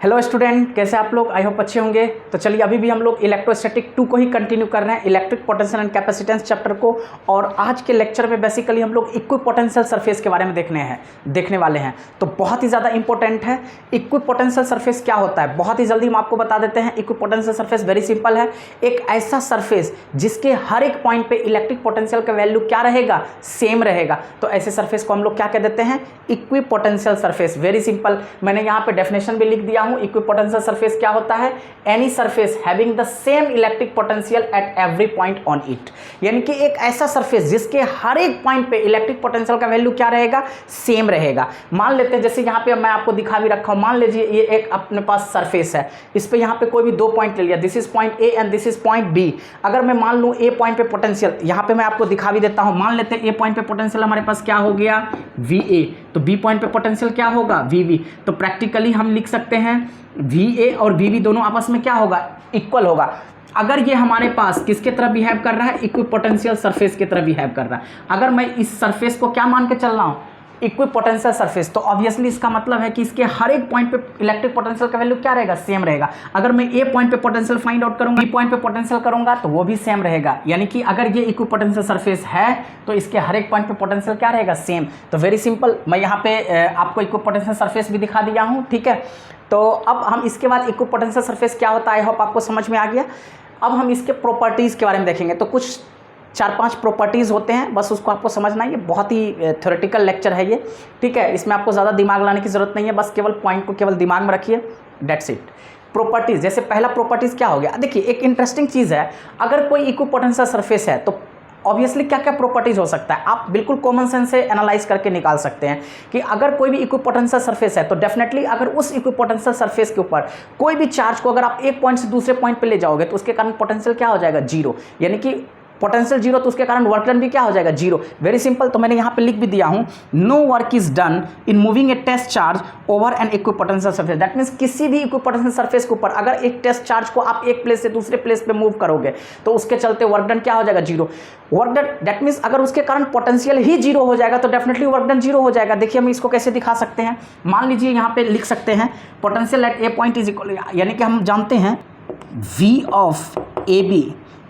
Hello student, कैसे आप लोग? आई होप अच्छे होंगे। तो चलिए अभी भी हम लोग इलेक्ट्रोस्टैटिक 2 को ही कंटिन्यू कर रहे हैं, electric potential and capacitance chapter को। और आज के लेक्चर में बेसिकली हम लोग इक्विपोटेंशियल सरफेस के बारे में देखने वाले हैं। तो बहुत ही ज़्यादा इंपॉर्टेंट है। इक्विपोटेंशियल सरफेस क्या होता है, बहुत ही जल्दी हम आपको बता देते हैं। इक्विपोटेंशियल सरफेस वेरी सिंपल है, एक ऐसा सरफेस जिसके हर एक पॉइंट पे इलेक्ट्रिक पोटेंशियल का वैल्यू क्या रहेगा, सेम रहेगा। तो ऐसे सरफेस को हम लोग क्या कह देते हैं, इक्विपोटेंशियल सरफेस। वेरी सिंपल, मैंने यहाँ पे डेफिनेशन भी लिख दिया हूँ। इक्विपोटेंशियल सरफेस क्या होता है, any surface having the same electric potential at every point on it. यानी कि एक ऐसा सरफेस जिसके हर एक पॉइंट पे इलेक्ट्रिक पोटेंशियल का वैल्यू क्या रहेगा, सेम रहेगा। मान लेते हैं जैसे यहाँ पे मैं आपको दिखा भी रखा हूँ, मान लीजिए ये एक अपने पास सरफेस है, इस पे यहाँ पे कोई भी 2 पॉइंट ले लिया, this is point A and this is point B. अगर मैं मान लूँ ए पॉइंट पे पोटेंशियल, यहाँ पे मैं आपको दिखा भी देता हूँ, मान लेते हैं ए पॉइंट पे पोटेंशियल हमारे पास क्या हो गया, वी ए, तो बी पॉइंट पे पोटेंशियल क्या होगा, वी वी। तो प्रैक्टिकली हम लिख सकते हैं वी ए और वी वी दोनों आपस में क्या होगा, इक्वल होगा। अगर ये हमारे पास किसके तरफ बिहेव कर रहा है, इक्विपोटेंशियल सरफेस की तरफ बिहेव कर रहा है। अगर मैं इस सरफेस को क्या मान के चल रहा हूँ, इक्विपोटेंशियल सरफेस, तो ऑब्वियसली इसका मतलब है कि इसके हर एक पॉइंट पे इलेक्ट्रिक पोटेंशियल का वैल्यू क्या रहेगा, सेम रहेगा। अगर मैं ए पॉइंट पे पोटेंशियल फाइंड आउट करूंगा, बी पॉइंट पे पोटेंशियल करूंगा, तो वो भी सेम रहेगा। यानी कि अगर ये इक्विपोटेंशियल सरफेस है तो इसके हर एक पॉइंट पे पोटेंशियल क्या रहेगा, सेम। तो वेरी सिंपल, मैं यहाँ पे आपको इक्विपोटेंशियल सरफेस भी दिखा दिया हूँ, ठीक है। तो अब हम इसके बाद इक्विपोटेंशियल सरफेस क्या होता है, आई होप आपको समझ में आ गया। अब हम इसके प्रॉपर्टीज़ के बारे में देखेंगे। तो कुछ 4-5 प्रॉपर्टीज़ होते हैं, बस उसको आपको समझना है। ये बहुत ही थ्योरेटिकल लेक्चर है ये, ठीक है। इसमें आपको ज़्यादा दिमाग लाने की ज़रूरत नहीं है, बस केवल पॉइंट को केवल दिमाग में रखिए, डेट्स इट। प्रॉपर्टीज़, जैसे पहला प्रॉपर्टीज़ क्या हो गया, देखिए एक इंटरेस्टिंग चीज़ है। अगर कोई इक्विपोटेंशियल सरफेस है तो ऑब्वियसली क्या क्या प्रॉपर्टीज हो सकता है, आप बिल्कुल कॉमन सेंस से एनालाइज करके निकाल सकते हैं कि अगर कोई भी इक्विपोटेंशियल सरफेस है तो डेफिनेटली अगर उस इक्विपोटेंशियल सरफेस के ऊपर कोई भी चार्ज को अगर आप एक पॉइंट से दूसरे पॉइंट पे ले जाओगे तो उसके कारण पोटेंशियल क्या हो जाएगा, जीरो। यानी कि पोटेंशियल जीरो, तो उसके कारण वर्क डन भी क्या हो जाएगा, जीरो। वेरी सिंपल, तो मैंने यहाँ पे लिख भी दिया हूँ, no work is done in moving a test charge over an equipotential surface. That means किसी भी इक्विपोटेंशियल सरफेस के ऊपर अगर एक टेस्ट चार्ज को आप एक प्लेस से दूसरे प्लेस पे मूव करोगे तो उसके चलते वर्क डन क्या हो जाएगा, zero. Work done, that means अगर उसके कारण पोटेंशियल ही जीरो हो जाएगा तो डेफिनेटली वर्क डन जीरो हो जाएगा। देखिए हम इसको कैसे दिखा सकते हैं, मान लीजिए यहाँ पे लिख सकते हैं potential at A point is equal, यानी कि हम जानते हैं वी ऑफ ए बी,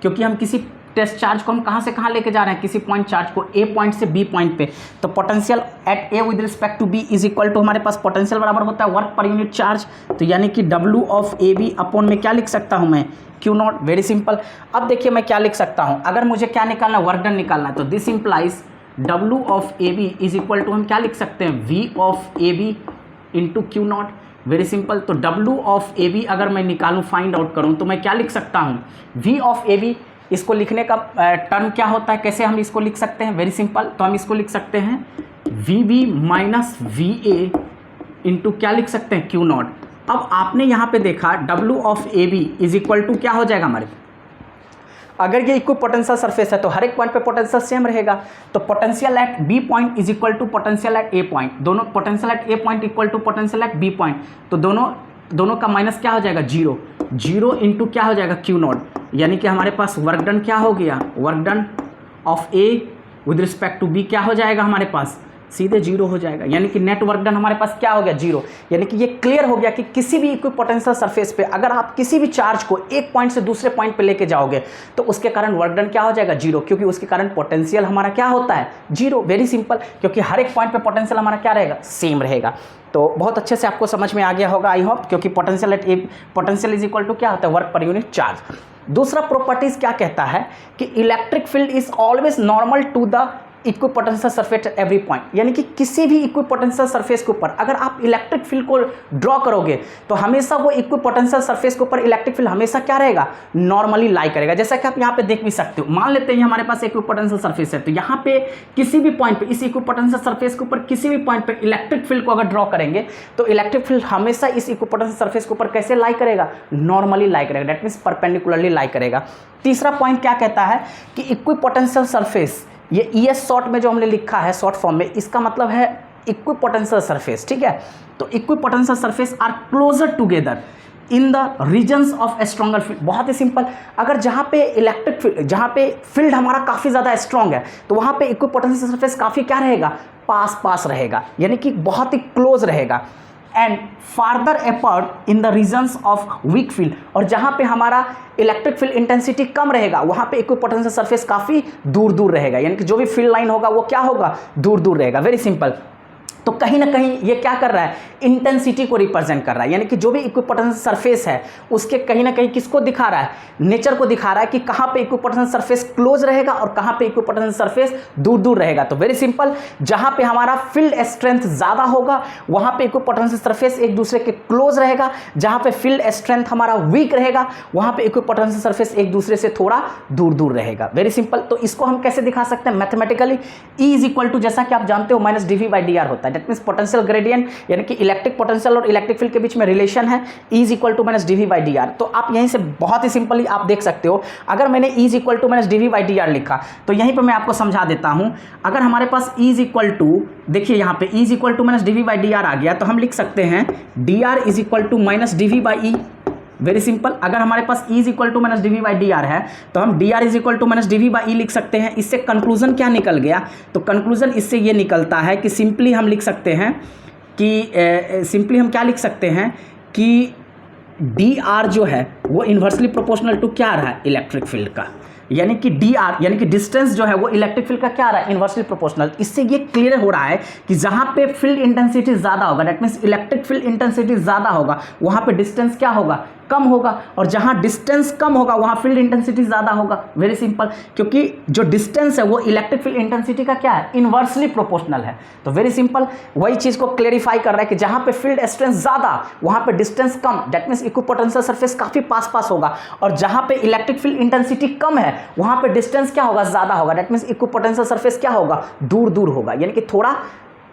क्योंकि हम किसी टेस्ट चार्ज को हम कहाँ से कहाँ लेके जा रहे हैं, किसी पॉइंट चार्ज को ए पॉइंट से बी पॉइंट पे। तो potential at A with respect to B is equal to, हमारे पास पोटेंशियल बराबर होता है वर्क पर यूनिट चार्ज। तो यानी कि W of A B upon में क्या लिख सकता हूँ मैं, क्यू नॉट। Very simple. अब देखिए मैं क्या लिख सकता हूँ, अगर मुझे क्या निकालना है, वर्क डन निकालना है, तो this implies W of A B is equal to, हम क्या लिख सकते हैं, V of A B into q naught. Very simple, तो डब्ल्यू ऑफ ए बी अगर मैं निकालूँ, फाइंड आउट करूँ, तो मैं क्या लिख सकता हूँ, वी ऑफ ए बी। इसको लिखने का टर्म क्या होता है, कैसे हम इसको लिख सकते हैं, वेरी सिंपल, तो हम इसको लिख सकते हैं V B minus V A into क्या लिख सकते हैं, क्यू नॉट। अब आपने यहाँ पे देखा W of A B is equal to क्या हो जाएगा हमारे, अगर ये इक्विपोटेंशियल सरफेस है तो हर एक पॉइंट पे पोटेंशियल सेम रहेगा। तो potential at B point is equal to potential at A point, दोनों potential at A point equal to potential at B point, तो दोनों का माइनस क्या हो जाएगा, जीरो। जीरो इंटू क्या हो जाएगा, क्यू नॉट। यानी कि हमारे पास वर्क डन क्या हो गया, work done of A with respect to B क्या हो जाएगा हमारे पास, सीधे जीरो हो जाएगा। यानी कि नेट वर्क डन हमारे पास क्या हो गया, जीरो। यानी कि ये क्लियर हो गया कि किसी भी इक्विपोटेंशियल सरफेस पे अगर आप किसी भी चार्ज को एक पॉइंट से दूसरे पॉइंट पे लेके जाओगे तो उसके कारण वर्क डन क्या हो जाएगा, जीरो, क्योंकि उसके कारण पोटेंशियल हमारा क्या होता है, जीरो। वेरी सिंपल, क्योंकि हर एक पॉइंट पे पोटेंशियल हमारा क्या रहेगा, सेम रहेगा। तो बहुत अच्छे से आपको समझ में आ गया होगा आई होप, क्योंकि potential at A, potential is equal to क्या होता है, वर्क पर यूनिट चार्ज। दूसरा प्रॉपर्टीज क्या कहता है कि electric field is always normal to the equipotential surface at every point. यानी कि किसी भी इक्विपोटेंशियल सरफेस के ऊपर अगर आप इलेक्ट्रिक फील्ड को ड्रॉ करोगे तो हमेशा वो इक्विपोटेंशियल सरफेस के ऊपर इलेक्ट्रिक फील्ड हमेशा क्या रहेगा, नॉर्मली लाई करेगा। जैसा कि आप यहाँ पे देख भी सकते हो, मान लेते हैं हमारे पास इक्विपोटेंशियल सरफेस है, तो यहाँ पे किसी भी पॉइंट पे, इस इक्विपोटेंशियल सरफेस के ऊपर किसी भी पॉइंट पे इलेक्ट्रिक फील्ड को अगर ड्रॉ करेंगे तो इलेक्ट्रिक फील्ड हमेशा इस इक्विपोटेंशियल सरफेस के ऊपर कैसे लाई करेगा, नॉर्मली लाई करेगा, दैट मीन्स परपेंडिकुलरली लाई करेगा। तीसरा पॉइंट क्या कहता है कि इक्विपोटेंशियल सरफेस, ये ई एस शॉर्ट में जो हमने लिखा है शॉर्ट फॉर्म में, इसका मतलब है इक्विपोटेंशियल सरफेस, ठीक है। तो equipotential surface are closer together in the regions of stronger field. बहुत ही सिंपल, अगर जहाँ पे इलेक्ट्रिक फील्ड, जहाँ पे फील्ड हमारा काफ़ी ज़्यादा स्ट्रॉन्ग है तो वहाँ पे इक्विपोटेंशियल सरफेस काफ़ी क्या रहेगा, पास रहेगा, यानी कि बहुत ही क्लोज रहेगा। And farther apart in the regions of weak field, और जहां पे हमारा इलेक्ट्रिक फील्ड इंटेंसिटी कम रहेगा वहां पे इक्विपोटेंशियल सरफेस काफी दूर दूर रहेगा, यानी कि जो भी फील्ड लाइन होगा वो क्या होगा, दूर दूर रहेगा। Very simple. तो कहीं ना कहीं ये क्या कर रहा है, इंटेंसिटी को रिप्रेजेंट कर रहा है, यानी कि जो भी इक्विपोटेंशियल सरफेस है उसके कहीं ना कहीं किसको दिखा रहा है, नेचर को दिखा रहा है कि कहां पे इक्विपोटेंशियल सरफेस क्लोज रहेगा और कहां पे इक्विपोटेंशियल सरफेस दूर दूर रहेगा। तो वेरी सिंपल, जहां पे हमारा फील्ड स्ट्रेंथ ज्यादा होगा वहां पे इक्विपोटेंशियल सरफेस एक दूसरे के क्लोज रहेगा, जहां पे फील्ड स्ट्रेंथ हमारा वीक रहेगा वहां पे इक्विपोटेंशियल सरफेस एक दूसरे से थोड़ा दूर दूर रहेगा। Very simple. तो इसको हम कैसे दिखा सकते हैं mathematically, E is equal to, जैसा कि आप जानते हो, माइनस dV/dr होता है। दैट मींस पोटेंशियल ग्रेडियंट, यानी कि इलेक्ट्रिक पोटेंशियल और इलेक्ट्रिक फील्ड के बीच में रिलेशन है, E is equal to minus dV/dr। तो आप यहीं से बहुत ही सिंपली आप देख सकते हो, अगर मैंने E is equal to minus dV/dr लिखा तो यहीं पर मैं आपको समझा देता हूं। अगर हमारे पास E इज इक्वल टू, देखिए यहां पे E is equal to minus dV/dr आ गया, तो हम लिख सकते हैं dr is equal to minus dV/E। Very simple. अगर हमारे पास E is equal to minus dV/dr है तो हम dr is equal to minus dV/E लिख सकते हैं। इससे कंक्लूजन क्या निकल गया, तो कंक्लूजन इससे ये निकलता है कि सिंपली हम लिख सकते हैं कि सिंपली हम क्या लिख सकते हैं कि dr जो है वो इन्वर्सली प्रोपोर्शनल टू क्या आ रहा है, इलेक्ट्रिक फील्ड का, यानी कि dr यानी कि डिस्टेंस जो है वो इलेक्ट्रिक फील्ड का क्या आ रहा है, इन्वर्सली प्रोपोर्शनल। इससे ये क्लियर हो रहा है कि जहां पे फील्ड इंटेंसिटी ज्यादा होगा, that means electric field intensity ज्यादा होगा, वहां पे डिस्टेंस क्या होगा, कम होगा, और जहां डिस्टेंस कम होगा वहां फील्ड इंटेंसिटी ज्यादा होगा। वेरी सिंपल, क्योंकि जो डिस्टेंस है वो इलेक्ट्रिक फील्ड इंटेंसिटी का क्या है, इन्वर्सली प्रोपोर्शनल है। तो वेरी सिंपल, वही चीज को क्लेरिफाई कर रहा है कि जहां पे फील्ड स्ट्रेंथ ज्यादा वहां पे distance come, that means equipotential surface काफी पास पास होगा, और जहां पे इलेक्ट्रिक फील्ड इंटेंसिटी कम है वहां पे डिस्टेंस क्या होगा, ज्यादा होगा, दैट मींस इक्विपोटेंशियल सरफेस क्या होगा, दूर दूर होगा, यानी कि थोड़ा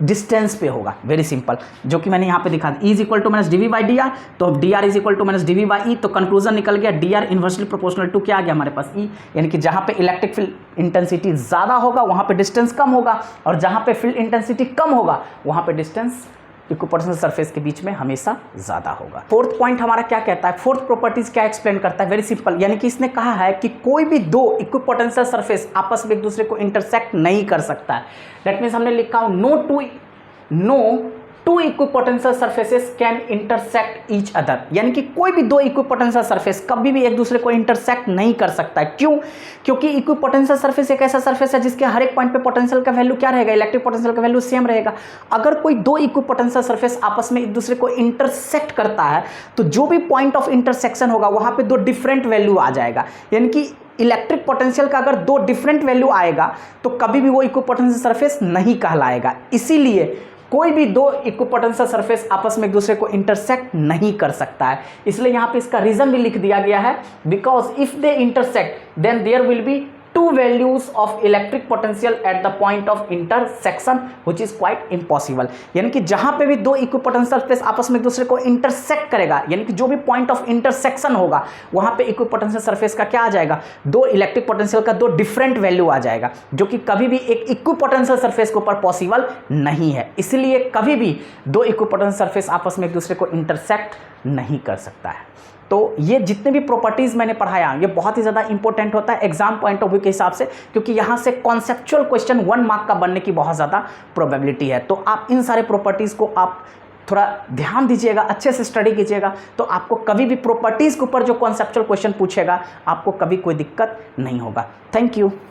डिस्टेंस पे होगा। वेरी सिंपल, जो कि मैंने यहाँ पे दिखा, E is equal to minus dV/dr, तो dr is equal to minus dV/E, तो कंक्लूजन निकल गया dr इन्वर्सली प्रोपोर्शनल टू क्या आ गया हमारे पास, E, यानी कि जहाँ पे इलेक्ट्रिक फील्ड इंटेंसिटी ज़्यादा होगा वहाँ पे डिस्टेंस कम होगा, और जहाँ पे फील्ड इंटेंसिटी कम होगा वहाँ पे डिस्टेंस इक्विपोटेंशियल सरफेस के बीच में हमेशा ज्यादा होगा। फोर्थ पॉइंट हमारा क्या कहता है, फोर्थ प्रॉपर्टीज क्या एक्सप्लेन करता है, वेरी सिंपल, यानी कि इसने कहा है कि कोई भी दो इक्विपोटेंशियल सरफेस आपस में एक दूसरे को इंटरसेक्ट नहीं कर सकता है। दैट मींस हमने लिखा no two equipotential surfaces can intersect each other, यानी कि कोई भी दो इक्विपोटेंशियल सरफेस कभी भी एक दूसरे को इंटरसेक्ट नहीं कर सकता है। क्यों? क्योंकि इक्विपोटेंशियल सरफेस एक ऐसा सरफेस है जिसके हर एक पॉइंट पे पोटेंशियल का वैल्यू क्या रहेगा, इलेक्ट्रिक पोटेंशियल का वैल्यू सेम रहेगा। अगर कोई दो इक्विपोटेंशियल सरफेस आपस में एक दूसरे को इंटरसेक्ट करता है तो जो भी पॉइंट ऑफ इंटरसेक्शन होगा वहां पे दो डिफरेंट वैल्यू आ जाएगा, यानी कि इलेक्ट्रिक पोटेंशियल का अगर दो डिफरेंट वैल्यू आएगा तो कभी भी वो इक्विपोटेंशियल सरफेस नहीं कहलाएगा। इसीलिए कोई भी दो इक्विपोटेंशियल सरफेस आपस में एक दूसरे को इंटरसेक्ट नहीं कर सकता है। इसलिए यहां पे इसका रीजन भी लिख दिया गया है, because if they intersect then there will be two values of electric potential at the point of intersection which is quite impossible, यानी कि जहां पे भी दो इक्विपोटेंशियल स्पेस आपस में एक दूसरे को इंटरसेक्ट करेगा, यानी कि जो भी पॉइंट ऑफ इंटरसेक्शन होगा वहां पे इक्विपोटेंशियल सरफेस का क्या आ जाएगा, दो इलेक्ट्रिक पोटेंशियल का दो डिफरेंट वैल्यू आ जाएगा, जो कि कभी भी एक इक्विपोटेंशियल सरफेस के ऊपर पॉसिबल नहीं है। इसलिए कभी भी दो इक्विपोटेंशियल सरफेस आपस में एक दूसरे को इंटरसेक्ट नहीं कर सकता है। तो ये जितने भी प्रॉपर्टीज मैंने पढ़ाया ये बहुत ही ज़्यादा इंपॉर्टेंट होता है एग्जाम पॉइंट ऑफ व्यू के हिसाब से, क्योंकि यहाँ से कॉन्सेप्चुअल क्वेश्चन 1 मार्क का बनने की बहुत ज़्यादा प्रोबेबिलिटी है। तो आप इन सारे प्रॉपर्टीज़ को आप थोड़ा ध्यान दीजिएगा, अच्छे से स्टडी कीजिएगा, तो आपको कभी भी प्रॉपर्टीज़ के ऊपर जो कॉन्सेप्चुअल क्वेश्चन पूछेगा आपको कभी कोई दिक्कत नहीं होगा। Thank you.